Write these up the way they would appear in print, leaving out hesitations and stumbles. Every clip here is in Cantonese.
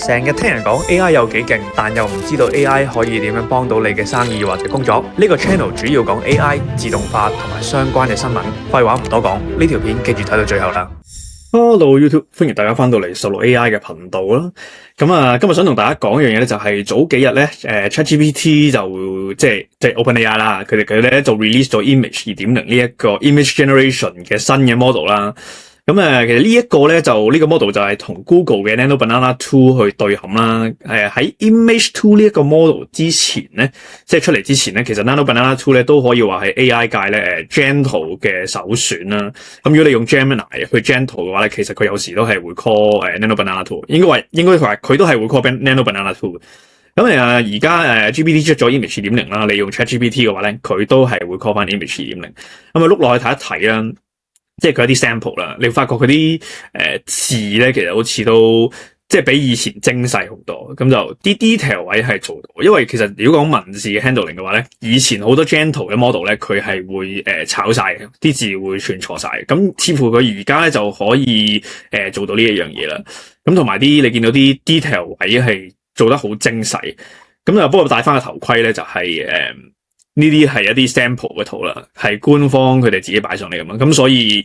成日聽人講 AI 有幾勁，但又唔知道 AI 可以點樣幫到你嘅生意或者工作。呢個 channel 主要講 AI 自動化同埋相關嘅新聞。廢話唔多講，呢條片記住睇到最後啦。Hello YouTube，歡迎大家翻到嚟數落 AI 嘅頻道啦。今日想同大家講一樣嘢咧，就係早幾日咧，ChatGPT 就即係 OpenAI 啦，佢哋咧就 release 咗 Image 2.0呢一個 Image Generation 嘅新嘅 model 啦。其實呢一個咧就呢個 model 就係同 Google 嘅 Nano Banana 2去對撼啦。喺 Image 2呢一個 model 之前咧，即係出嚟之前咧，其實 Nano Banana 2咧都可以話係 AI 界咧Gentle 嘅首選啦。咁如果你用 Gemini 去 Gentle 嘅話咧，其實佢有時都係會 call Nano Banana 2，應該話佢都係會 call Nano Banana 2。咁而家GPT 出咗 Image 2.0啦，你用 ChatGPT 嘅話咧，佢都係會 call 翻 Image 2.0。咁碌落去睇一睇啦。即係佢一啲 sample 啦，你會發覺佢啲字咧，其實好似都即係比以前精細好多，咁就啲 detail 位係做到。因為其實如果講文字嘅 handling 嘅話咧，以前好多 gentle 嘅 model 咧，佢係會炒晒嘅，啲字會串錯晒。咁似乎佢而家咧就可以做到呢一樣嘢啦。咁同埋啲你見到啲 detail 位係做得好精細。咁就不過戴翻個頭盔咧，就係呢啲係一啲 sample 嘅圖啦，係官方佢哋自己擺上嚟㗎嘛，咁所以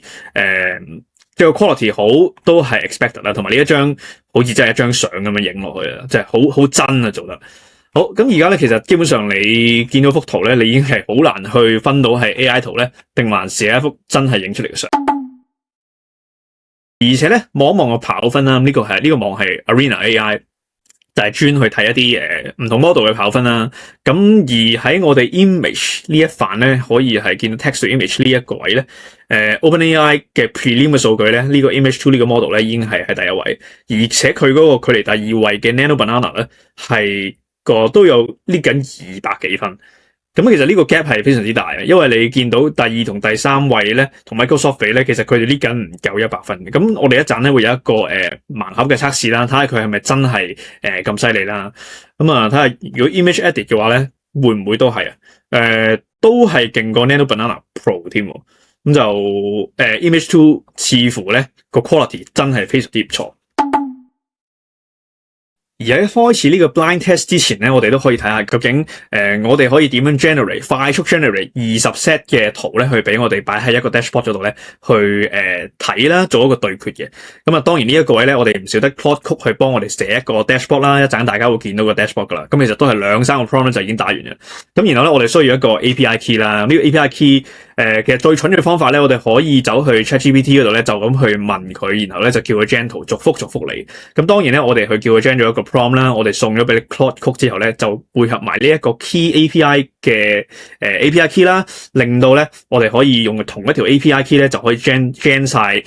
即係個 quality 好都係 expected 啦，同埋呢一張好似真係一張相咁樣影落去啦，即係好真啊做得好。咁而家咧其實基本上你見到幅圖咧，你已經係好難去分到係 AI 圖咧，定還是係一幅真係影出嚟嘅相。而且咧望一望個跑分啦，呢個網係 Arena AI。就係專去睇一啲唔同 model 嘅跑分啦。咁而喺我哋 image 呢一範咧，可以係見到 text to image 呢一個位咧，OpenAI 嘅 prelim 嘅數據咧，呢個 image 2呢個 model 咧已經係喺第一位，而且佢嗰個距離第二位嘅 Nano Banana 咧係都有呢緊200幾分。咁其實呢個 gap 係非常之大嘅，因為你見到第二同第三位咧，同 Microsoft 比咧，其實佢哋呢緊唔夠100分嘅。咁我哋一陣咧會有一個盲盒嘅測試啦，睇下佢係咪真係咁犀利啦。咁睇下如果 image edit 嘅話咧，會唔會都係都係勁過 Nano Banana Pro 添。咁就Image 2似乎咧個 quality 真係非常之唔錯。而喺開始呢個 blind test 之前咧，我哋都可以睇下究竟我哋可以點樣快速 generate 20 set 嘅圖咧，去俾我哋擺喺一個 dashboard 嗰度咧，去睇啦，做一個對決嘅。咁當然呢一個位咧，我哋唔少得 Claude Code 去幫我哋寫一個 dashboard 啦，一陣大家會見到個 dashboard 噶啦。咁其實都係2-3個 prompt 就已經打完嘅。咁然後咧，我哋需要一個 API key 啦。呢個 API key 其實最蠢嘅方法咧，我哋可以走去 ChatGPT 嗰度咧，就咁去問佢，然後咧就叫佢 Gentle 逐幅嚟。咁當然咧，我哋去叫佢 generate 咗一個 prompt 啦，我哋送咗俾你 Claude Code 之後咧，就配合埋呢一個 key API 嘅API key 啦，令到咧我哋可以用同一條 API key 咧就可以 gen 晒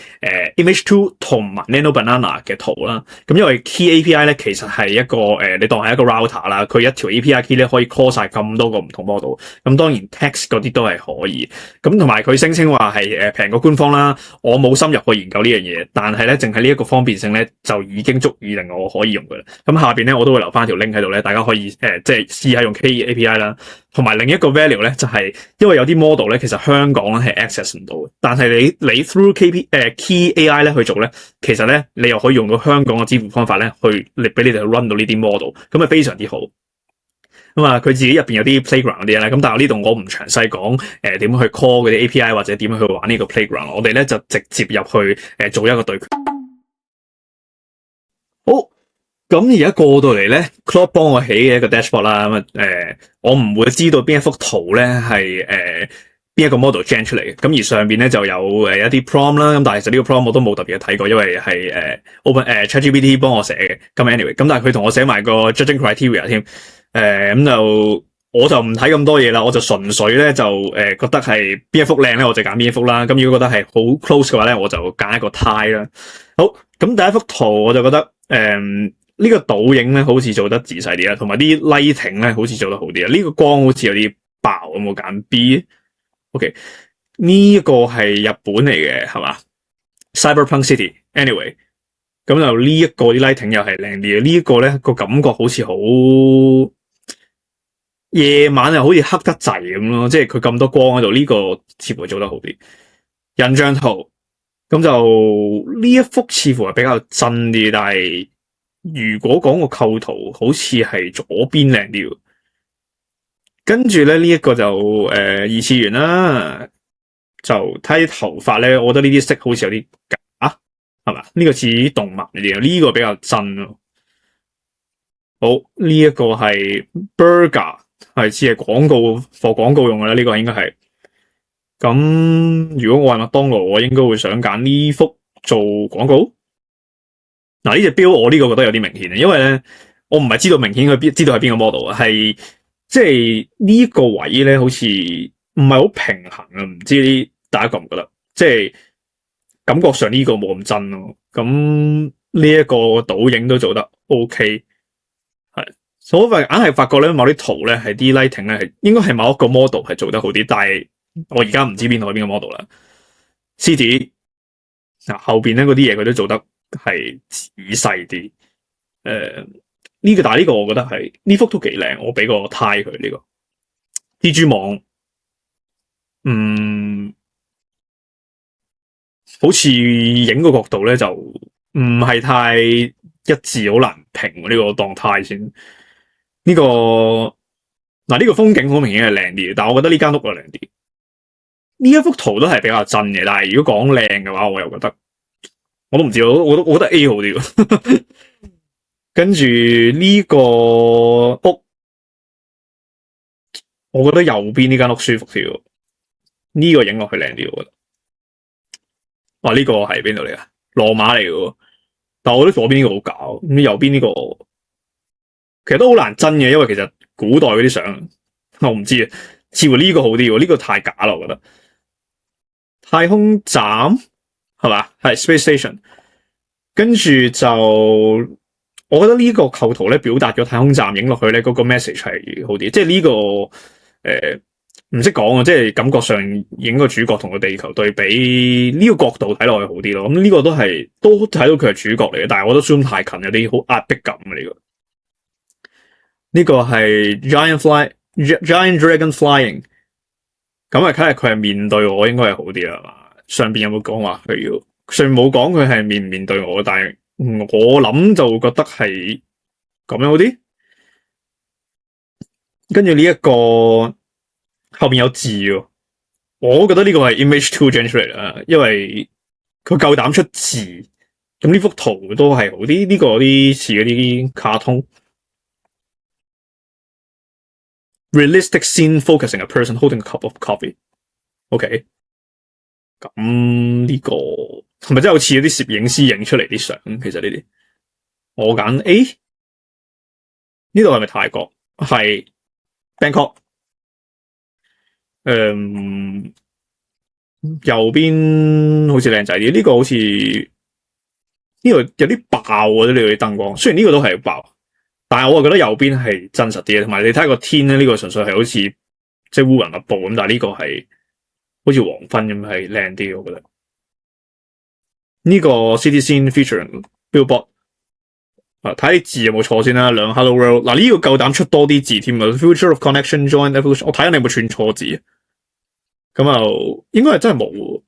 Image 2同埋 Nano Banana 嘅圖啦。咁因為 key API 咧其實係一個你當係一個 router 啦，佢一條 API key 咧可以 call 晒咁多個唔同 model。咁當然 text 嗰啲都係可以。咁同埋佢聲稱話係平過官方啦，我冇深入去研究呢樣嘢，但係咧淨係呢一個方便性咧就已經足以令我可以用㗎啦。咁下邊咧我都會留翻條 link 喺度咧，大家可以即係試下用 Key API 啦。同埋另一個 value 咧就係因為有啲 model 咧其實香港咧係 access 唔到嘅，但係你 through Key AI 咧去做咧，其實咧你又可以用到香港嘅支付方法咧去俾你哋去 run 到呢啲 model， 咁啊非常之好。佢自己入邊有啲 playground 嗰啲咧，咁但係呢度我唔詳細講點樣去 call 嗰啲 API 或者點樣去玩呢個 playground， 我哋咧就直接入去做一個對決。好，咁而家過到嚟咧 Claude 幫我起嘅一個 dashboard 啦，我唔會知道邊一幅圖咧係邊一個 model gen 出嚟嘅，咁而上邊咧就有一啲 prompt 啦，咁但係其實呢個 prompt 我都冇特別睇過，因為係ChatGPT 幫我寫嘅。咁 anyway， 咁但係佢同我寫埋個 judging criteria 添。咁就我就唔睇咁多嘢啦，我就純粹咧就覺得係邊一幅靚咧，我就揀邊一幅啦。咁如果覺得係好 close 嘅話咧，我就揀一個 tie 啦。好，咁第一幅圖我就覺得呢個倒影咧好似做得仔細啲啦，同埋啲 lighting 咧好似做得好啲啊。呢個光好似有啲爆，咁我揀 B。OK， 呢個係日本嚟嘅係嘛 ？Cyberpunk City。Anyway， 咁就呢一個啲 lighting 又係靚啲嘅。呢一個咧個感覺好似好夜晚又好似黑得滯咁咯，即係佢咁多光喺度，呢個似乎做得好啲。印象圖咁就呢一幅似乎係比較真啲，但係如果講個構圖好似係左邊靚啲喎，跟住咧呢一個就二次元啦，就睇啲頭髮咧，我覺得呢啲色好似有啲假，係嘛？呢個似啲動物嚟嘅，呢個比較真咯。好，呢一個係 Burger， 係似係廣告，for 廣告用嘅啦，呢個應該係。咁如果我係麥當勞，我應該會想揀呢幅做廣告。嗱，呢隻錶我呢個覺得有啲明顯，因為咧我唔係知道明顯佢知道係邊個 model 啊，係即係呢個位咧好似唔係好平衡啊，唔知大家覺唔覺得？即係感覺上呢個冇咁真咯。咁呢一個倒影都做得 OK， 係，所以硬係發覺咧某啲圖咧係啲 lighting 咧係應該係某一個 model 係做得好啲，但係我而家唔知邊個係邊個 model 啦。獅子嗱後邊咧嗰啲嘢佢都做得係仔細啲，呢個但係呢個我覺得係呢幅都幾靚，我俾個 tie 佢呢個蜘蛛網，好似影個角度咧就唔係太一致，好難評呢個當 tie 先。呢個嗱呢個風景好明顯係靚啲，但係我覺得呢間屋又靚啲。呢一幅圖都係比較真嘅，但係如果講靚嘅話，我又覺得我都唔知，我覺得 A 好啲。跟住呢個屋，我覺得右邊呢間屋舒服啲，呢個影落去靚啲，我覺得。哇，呢個係邊度嚟啊？羅馬嚟嘅，但係我覺得左邊呢個好假，咁右邊呢個其實都好難真嘅，因為其實古代嗰啲相我唔知啊，似乎呢個好啲，呢個太假啦，我覺得。太空站係嘛？係 Space Station， 跟住就。我覺得呢個構圖咧表達咗太空站影落去咧嗰個 message 係好啲，即係呢個唔識講啊，即係感覺上影個主角同個地球對比呢個角度睇落去好啲咯。咁呢個都睇到佢係主角嚟嘅，但係我覺得 zoom 太近，有啲好壓迫感啊！呢個係 Giant Dragon Flying， 咁啊睇下佢係面對我應該係好啲啦嘛。上邊有冇講話佢要？上面冇講佢係面唔面對我，但係。我諗就覺得係咁樣好啲，跟住呢一個後面有字喎，我覺得呢個係 Image2 generate 啦，因為佢夠膽出字，咁呢幅圖都係好啲，呢個有啲似嗰啲卡通 realistic scene focusing a person holding a cup of coffee，OK，咁呢個。係咪真係好似有啲攝影師影出嚟啲相？其實呢啲，我揀 A。呢度係咪泰國？係 Bangkok。右邊好似靚仔啲，呢個好似呢度有啲爆啊！呢度啲燈光，雖然呢個都係爆，但係我覺得右邊係真實啲嘅。同埋你睇下個天咧，呢個純粹係好似即係烏雲密布咁，但係呢個係好似黃昏咁，係靚啲，我覺得。呢個 City Scene Featuring Billboard， 睇啲字有冇錯先啦。兩 Hello World， 嗱呢個夠膽出多啲字添啊 ！Future of Connection Joint Evolution， 我睇下你有冇串錯字，咁就應該係真係冇。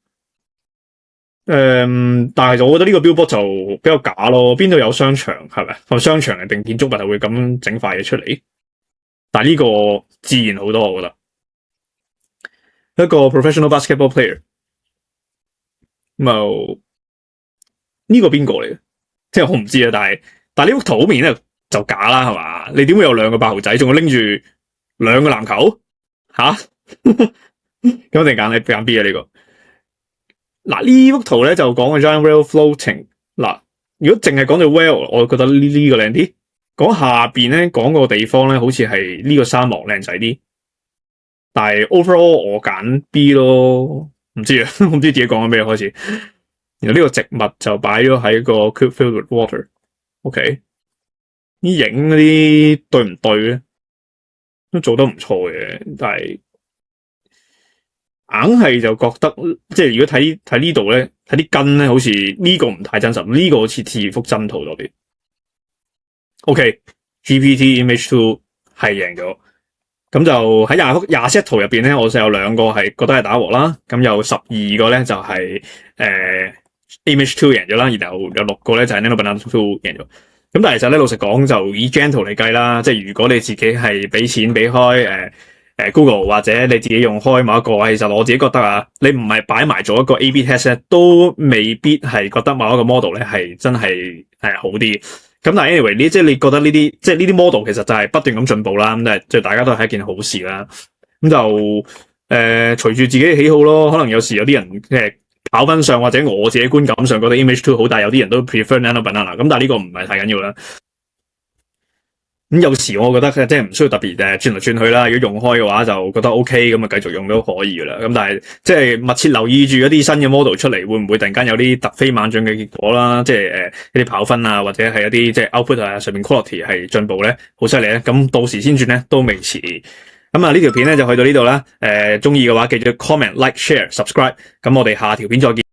但係我覺得呢個 Billboard 就比較假咯。邊度有商場係咪？同商場定建築物係會咁整塊嘢出嚟？但係呢個自然好多，我覺得一個 Professional Basketball Player 咁就。呢個邊個嚟嘅？即係我唔知啊，但係呢幅圖好明顯就假啦，係嘛？你點會有兩個8號仔，仲要拎住兩個籃球？吓？咁一定揀 B 啊呢個。嗱呢幅圖咧就講個 Giant Whale Floating。嗱，如果淨係講到 whale， 我覺得呢個靚啲。講下邊咧，講個地方咧，好似係呢個沙漠靚仔啲。但係 overall 我揀 B 咯，唔知啊，我唔知自己講緊咩開始。然後呢個植物就擺咗喺個 cube filled with water，OK，啲影嗰啲對唔對咧？都做得唔錯嘅，但係硬係就覺得，即係如果睇呢度咧，睇啲根咧，好似呢個唔太真實，呢個好似似幅真圖多啲。OK，GPT Image2 係贏咗，咁就喺27圖入邊咧，我就有2個係覺得係打和啦，咁有12個咧就係Image2 贏咗啦，然後有6個咧就係 Nanobanana2 贏咗。咁咁但係其實咧，老實講就以 Gentle 嚟計啦，即係如果你自己係俾錢俾開Google 或者你自己用開某一個，其實我自己覺得啊，你唔係擺埋做一個 A/B test 咧，都未必係覺得某一個 model 咧係真係好啲。咁但係 anyway 即係你覺得呢啲即係呢啲 model 其實就係不斷咁進步啦，咁即係大家都係一件好事啦。咁就隨住自己嘅喜好咯，可能有時有啲人跑分上或者我自己觀感上覺得 image 2好，但係有啲人都 prefer Nano Banana， 咁但係呢個唔係太緊要啦。咁有時我覺得即係唔需要特別轉嚟轉去啦。如果用開嘅話，就覺得 OK 咁啊，繼續用都可以噶啦。咁但係即係密切留意住一啲新嘅 model 出嚟，會唔會突然間有啲突飛猛進嘅結果啦？即係一啲跑分啊，或者係一啲即係 output 啊上面 quality 係進步咧，好犀利咧。咁到時先轉咧都未遲。咁啊呢條片咧就去到呢度啦。中意嘅話記住 comment、like、share、subscribe。咁我哋下條片再見。